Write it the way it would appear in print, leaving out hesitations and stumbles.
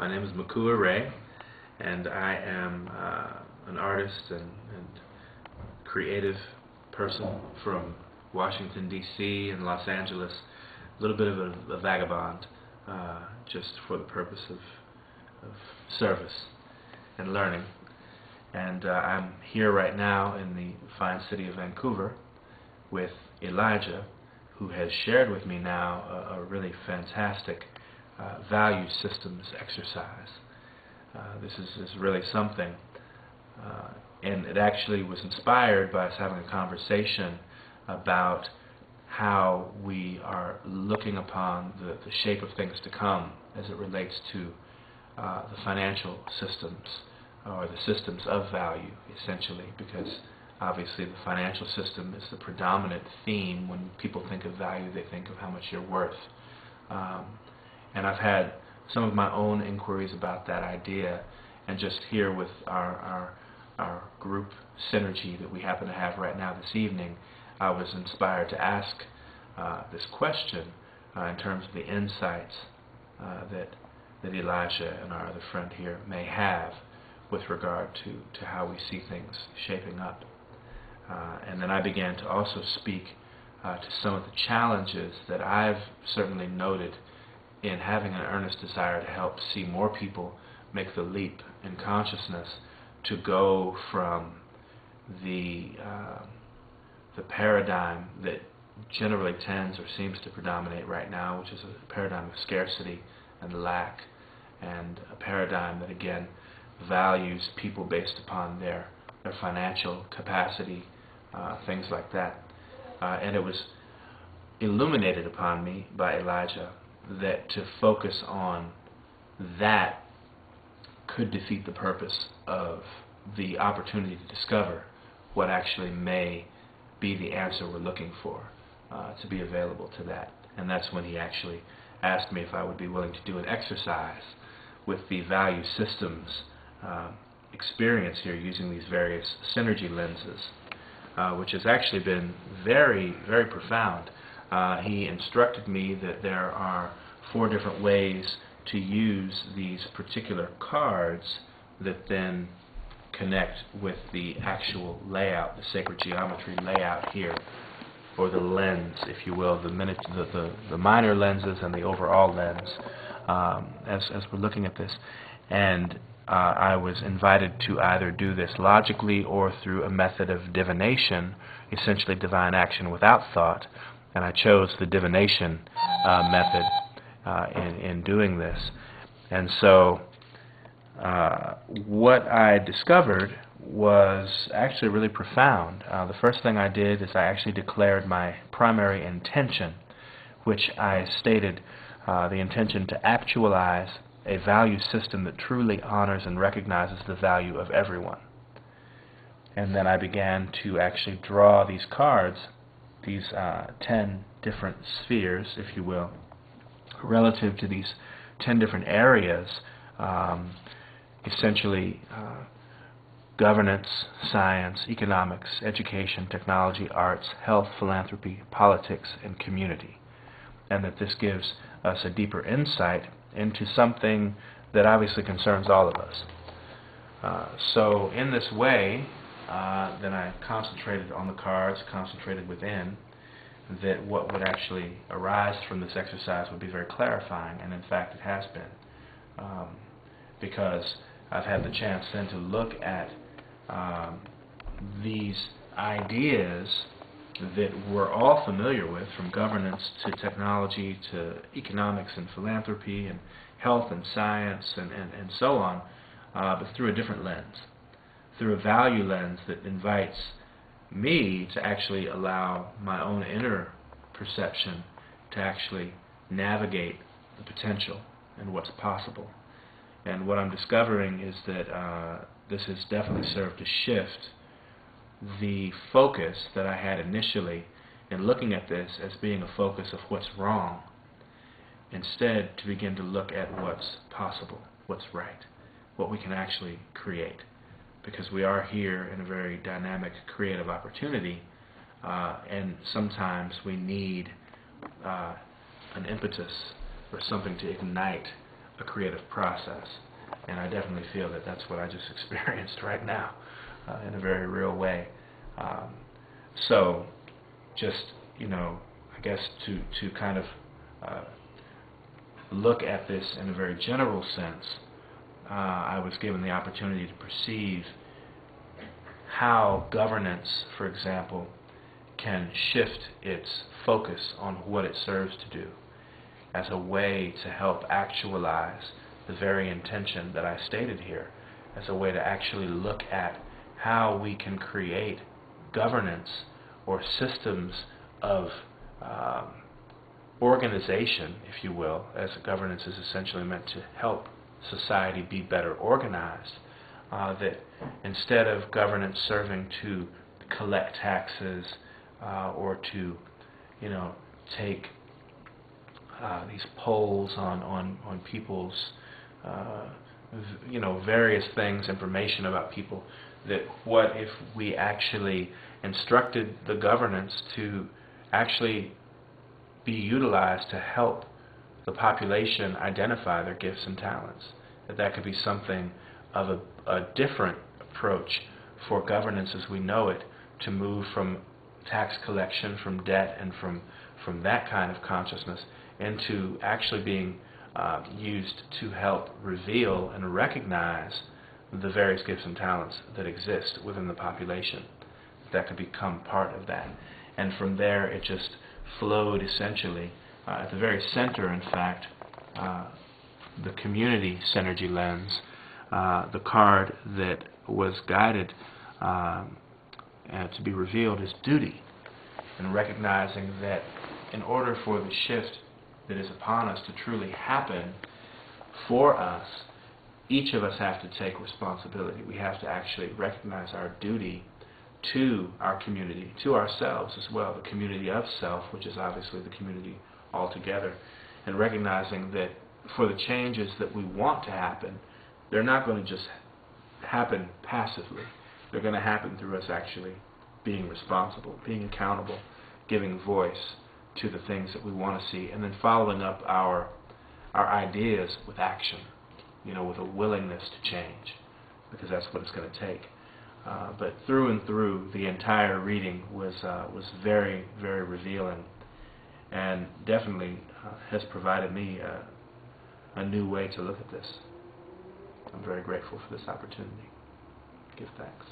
My name is Mikuak Rai, and I am an artist and creative person from Washington, D.C. and Los Angeles. A little bit of a vagabond, just for the purpose of service and learning. And I'm here right now in the fine city of Vancouver with Elijah, who has shared with me now a really fantastic value systems exercise. This is really something, and it actually was inspired by us having a conversation about how we are looking upon the shape of things to come as it relates to the financial systems, or the systems of value, essentially, because obviously the financial system is the predominant theme. When people think of value, they think of how much you're worth. And I've had some of my own inquiries about that idea, and just here with our group synergy that we happen to have right now this evening, I was inspired to ask this question in terms of the insights that Elijah and our other friend here may have with regard to how we see things shaping up. And then I began to also speak to some of the challenges that I've certainly noted in having an earnest desire to help see more people make the leap in consciousness to go from the paradigm that generally tends or seems to predominate right now, which is a paradigm of scarcity and lack, and a paradigm that again values people based upon their financial capacity, things like that. And it was illuminated upon me by Elijah that to focus on that could defeat the purpose of the opportunity to discover what actually may be the answer we're looking for, to be available to that. And that's when he actually asked me if I would be willing to do an exercise with the value systems experience here using these various synergy lenses, which has actually been very, very profound. He instructed me that there are 4 different ways to use these particular cards that then connect with the actual layout, the sacred geometry layout here, or the lens, if you will, the minor lenses and the overall lens, as we're looking at this. And I was invited to either do this logically or through a method of divination, essentially divine action without thought, and I chose the divination method in doing this. And so what I discovered was actually really profound. The first thing I did is I actually declared my primary intention, which I stated the intention to actualize a value system that truly honors and recognizes the value of everyone. And then I began to actually draw these cards, these 10 different spheres, if you will, relative to these 10 different areas, essentially governance, science, economics, education, technology, arts, health, philanthropy, politics, and community. And that this gives us a deeper insight into something that obviously concerns all of us. So in this way, then I concentrated on the cards, concentrated within, that what would actually arise from this exercise would be very clarifying, and in fact it has been, because I've had the chance then to look at these ideas that we're all familiar with, from governance to technology to economics and philanthropy and health and science and so on, but through a different lens, through a value lens that invites me to actually allow my own inner perception to actually navigate the potential and what's possible. And what I'm discovering is that this has definitely served to shift the focus that I had initially in looking at this as being a focus of what's wrong, instead to begin to look at what's possible, what's right, what we can actually create. Because we are here in a very dynamic, creative opportunity, and sometimes we need an impetus or something to ignite a creative process. And I definitely feel that that's what I just experienced right now in a very real way. So just, I guess to kind of look at this in a very general sense, I was given the opportunity to perceive how governance, for example, can shift its focus on what it serves to do as a way to help actualize the very intention that I stated here, as a way to actually look at how we can create governance or systems of organization, if you will, as governance is essentially meant to help society be better organized, that instead of governance serving to collect taxes or to, take these polls on people's, various things, information about people, that what if we actually instructed the governance to actually be utilized to help the population identify their gifts and talents, that could be something of a different approach for governance as we know it, to move from tax collection, from debt, and from that kind of consciousness into actually being used to help reveal and recognize the various gifts and talents that exist within the population. That could become part of that. And from there it just flowed essentially. At the very center, in fact, the community synergy lens, the card that was guided to be revealed is duty, and recognizing that in order for the shift that is upon us to truly happen for us, each of us have to take responsibility. We have to actually recognize our duty to our community, to ourselves as well, the community of self, which is obviously the community altogether, and recognizing that for the changes that we want to happen, they're not going to just happen passively. They're going to happen through us actually being responsible, being accountable, giving voice to the things that we want to see, and then following up our ideas with action, with a willingness to change, because that's what it's going to take. But through and through, the entire reading was very, very revealing, and definitely has provided me a new way to look at this. I'm very grateful for this opportunity. Give thanks.